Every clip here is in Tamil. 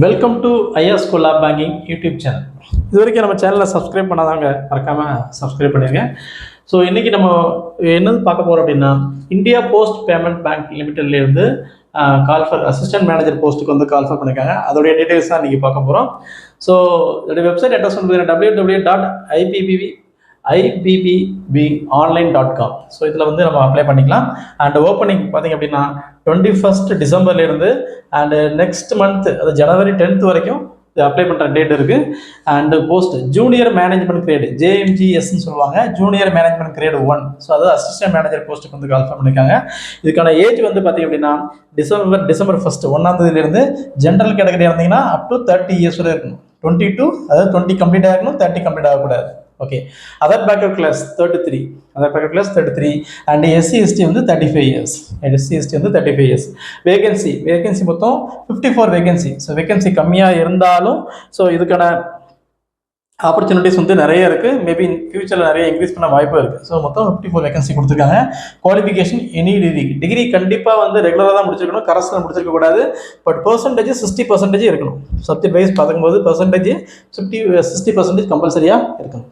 Welcome to Ayya school of banking YouTube channel. இது வரைக்கும் நம்ம சேனலில் சப்ஸ்கிரைப் பண்ணாதாங்க மறக்காமல் சப்ஸ்கிரைப் பண்ணிடுங்க. ஸோ இன்றைக்கி நம்ம என்னது பார்க்க போகிறோம் அப்படின்னா, இந்தியா போஸ்ட் பேமெண்ட் பேங்க் லிமிட்டட்லேருந்து கால்ஃபர் அசிஸ்டன்ட் மேனேஜர் போஸ்ட்டுக்கு வந்து கால்ஃபர் பண்ணியிருக்காங்க. அதோடைய டீட்டெயில்ஸ் தான் இன்றைக்கி பார்க்க போகிறோம். ஸோ இதோடைய வெப்சைட் அட்ரஸ் வந்து www.ibbonline.com. ஸோ இதில் வந்து நம்ம அப்ளை பண்ணிக்கலாம். அண்ட் ஓப்பனிங் பார்த்திங்க அப்படின்னா 21 டிசம்பர்லேருந்து அண்டு நெக்ஸ்ட் மந்த் அது ஜனவரி 10th வரைக்கும் அப்ளை பண்ணுற டேட் இருக்குது. And post junior management grade JMGSன்னு சொல்லுவாங்க, ஜூனியர் மேனேஜ்மெண்ட் கிரேடு 1. ஸோ அதாவது அசிஸ்டன்ட் மேனேஜர் போஸ்ட்டுக்கு வந்து கால்ஃபர் பண்ணியிருக்காங்க. இதுக்கான ஏஜ் வந்து பார்த்திங்க அப்படின்னா டிசம்பர் 1 1 ஜென்ரல் கேட்டகரியாக இருந்தீங்கன்னா அப் டு 30 இயர்ஸ் வரை இருக்கணும். 22 அதாவது 20 கம்ப்ளீட் ஆகணும், 30 கம்ப்ளீட் ஆகக்கூடாது. Okay, other backup class 33 and SC/ST வந்து 35 இயர்ஸ். SC/ST வந்து 35 இயர்ஸ். வேகன்சி மொத்தம் 54 வேகன்சி. ஸோ வேகன்சி கம்மியாக இருந்தாலும் ஸோ இதுக்கான ஆப்பர்ச்சுனிட்டிஸ் வந்து நிறைய இருக்குது. மேபி ஃபியூச்சரில் நிறைய இன்க்ரீஸ் பண்ண வாய்ப்பு இருக்குது. ஸோ மொத்தம் 54 வேகன்சி கொடுத்துருக்காங்க. குவாலிஃபிகேஷன் எனி டிகிரி கண்டிப்பாக வந்து ரெகுலராக தான் முடிச்சிருக்கணும், கரஸ்ல முடிச்சிருக்க கூடாது. பட் பர்சன்டேஜ் 60% இருக்கணும். சப்ஜெக்ட் வைஸ் பார்க்கும்போது பர்சன்டேஜ் 60% கம்பல்சரியாக இருக்கணும்.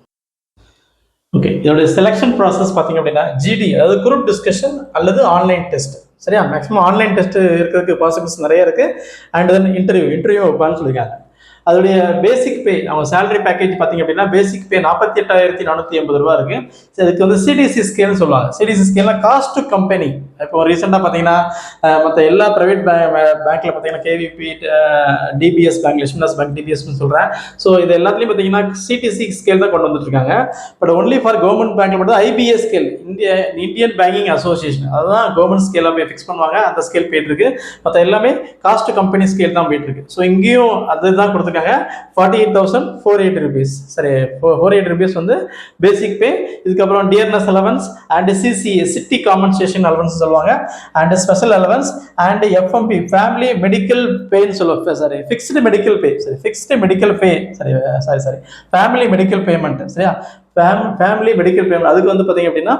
ஓகே, இதோடைய செலெக்ஷன் ப்ராசஸ் பார்த்தீங்க அப்படின்னா GD அதாவது குரூப் டிஸ்கஷன் அல்லது ஆன்லைன் டெஸ்ட். சரியா, மேக்ஸிமம் ஆன்லைன் டெஸ்ட் இருக்கிறதுக்கு பாசிபிலிட்டிஸ் நிறைய இருக்குது. அண்ட் தென் இன்டர்வியூ வைப்பான்னு சொல்லியிருக்காங்க. அதோடைய பேசிக் பே அவங்க சேலரி பேக்கேஜ் பார்த்தீங்க அப்படின்னா பேசிக் பே 48,480 ரூபா இருக்குது. ஸோ இதுக்கு வந்து CDC ஸ்கேல்னு சொல்லுவாங்க. CDC ஸ்கேல்னால் காஸ்ட் டு கம்பெனி. இப்போ ரீசெண்டாக பார்த்தீங்கன்னா மற்ற எல்லா ப்ரைவேட் பேங்க்கில் பார்த்தீங்கன்னா KVP, DBS பேங்க், லட்சுமிதாஸ் பேங்க், DBSன்னு சொல்கிறேன். ஸோ இது எல்லாத்துலேயும் பார்த்தீங்கன்னா CTC ஸ்கேல் தான் கொண்டு வந்துட்டு இருக்காங்க. பட் ஒன்லி ஃபார் கவர்மெண்ட் பேங்க்கில் மட்டும் IBA scale, Indian banking association, அதுதான் கவர்மெண்ட் ஸ்கேலாக போய் ஃபிக்ஸ் பண்ணுவாங்க. அந்த ஸ்கேல் போயிட்டு இருக்கு. மற்ற எல்லாமே காஸ்ட் கம்பெனி ஸ்கேல் தான் போயிட்டு இருக்கு. ஸோ இங்கேயும் அதுதான் கொடுத்துருக்காங்க. 48,480 rupees. சரி, 480 rupees வந்து பேசிக் பே. இதுக்கப்புறம் dearness allowance and CCA city compensation allowance சொல்லுவாங்க. And special allowance and FMP family medical பேன்னு சொல்லுவாங்க. Sorry, fixed medical pay. Sorry family medical payment. சரியா, ஃபேமிலி மெடிக்கல் பேமெண்ட் அதுக்கு வந்து பார்த்தீங்க அப்படின்னா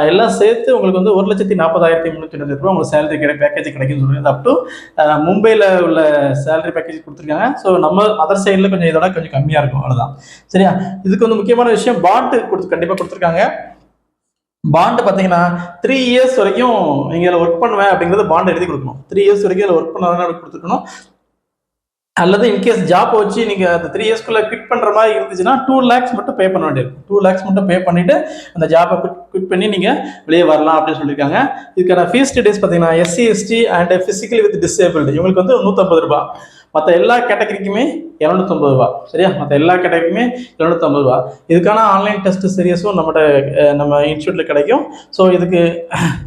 எல்லாம் சேர்த்து உங்களுக்கு வந்து 1,40,320 ரூபா உங்களுக்கு சேலரி பேக்கேஜ் கிடைக்கும்னு சொல்லுவாங்க. அப் டு மும்பையில் உள்ள சேலரி பேக்கேஜ் கொடுத்துருக்காங்க. ஸோ நம்ம அதர் சைடில் கொஞ்சம் இதோட கொஞ்சம் கம்மியாக இருக்கும், அவ்வளோதான். சரியா, இதுக்கு வந்து முக்கியமான விஷயம் பாண்டு கண்டிப்பாக கொடுத்துருக்காங்க. பாண்டு பார்த்தீங்கன்னா 3 இயர்ஸ் வரைக்கும் நீங்கள் ஒர்க் பண்ணுவேன் அப்படிங்கிறது பாண்டு எழுதி கொடுக்கணும். 3 இயர்ஸ் வரைக்கும் அதில் ஒர்க் பண்ண கொடுத்துருக்கணும். அல்லது இன்கேஸ் ஜாப் வச்சு நீங்கள் அந்த 3 இயர்ஸ்க்குள்ளே குவிட் பண்ணுற மாதிரி இருந்துச்சுன்னா 2 lakhs மட்டும் பே பண்ண வேண்டியிருக்கும். 2 lakhs மட்டும் பே பண்ணிவிட்டு அந்த ஜாப்பை குவிட் பண்ணி நீங்கள் வெளியே வரலாம் அப்படின்னு சொல்லியிருக்காங்க. இதுக்கான ஃபீஸ் டீடைல்ஸ் பார்த்தீங்கன்னா SC/ST and physically with disabled இவங்களுக்கு வந்து 150 ரூபா. மற்ற எல்லா கேட்டகரிக்குமே 250 ரூபா. சரியா, மற்ற எல்லா கேட்டகரிக்குமே 250 ரூபா. இதுக்கான ஆன்லைன் டெஸ்ட் சீரியஸும் நம்ம இன்ஸ்டியூட்டில் கிடைக்கும். ஸோ இதுக்கு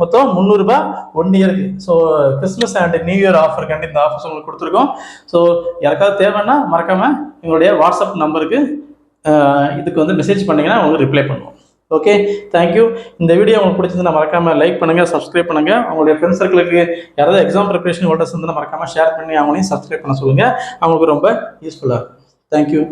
மொத்தம் 300 ரூபா 1 இயருக்கு. So Christmas and new year ஆஃபருக்காண்டி இந்த ஆஃபர்ஸ் உங்களுக்கு கொடுத்துருக்கோம். ஸோ யாருக்காவது தேவைன்னா மறக்காமல் எங்களுடைய வாட்ஸ்அப் நம்பருக்கு இதுக்கு வந்து மெசேஜ் பண்ணிங்கன்னா உங்களுக்கு ரிப்ளை பண்ணுவோம். Okay, thank you. இந்த வீடியோ உங்களுக்கு பிடிச்சிருந்தா மறக்காமல் லைக் பண்ணுங்கள், சப்ஸ்கிரைப் பண்ணுங்கள். அவங்களுடைய ஃப்ரெண்ட்ஸ் சர்க்கிளுக்கு யாராவது எக்ஸாம் ப்ரிப்பரேஷன் ஹோல்டர்ஸ் இருந்தால் மறக்காமல் ஷேர் பண்ணி அவங்களையும் சப்ஸ்கிரைப் பண்ண சொல்லுங்கள். அவங்களுக்கு ரொம்ப யூஸ்ஃபுல்லாக இருக்கும். தேங்க்யூ.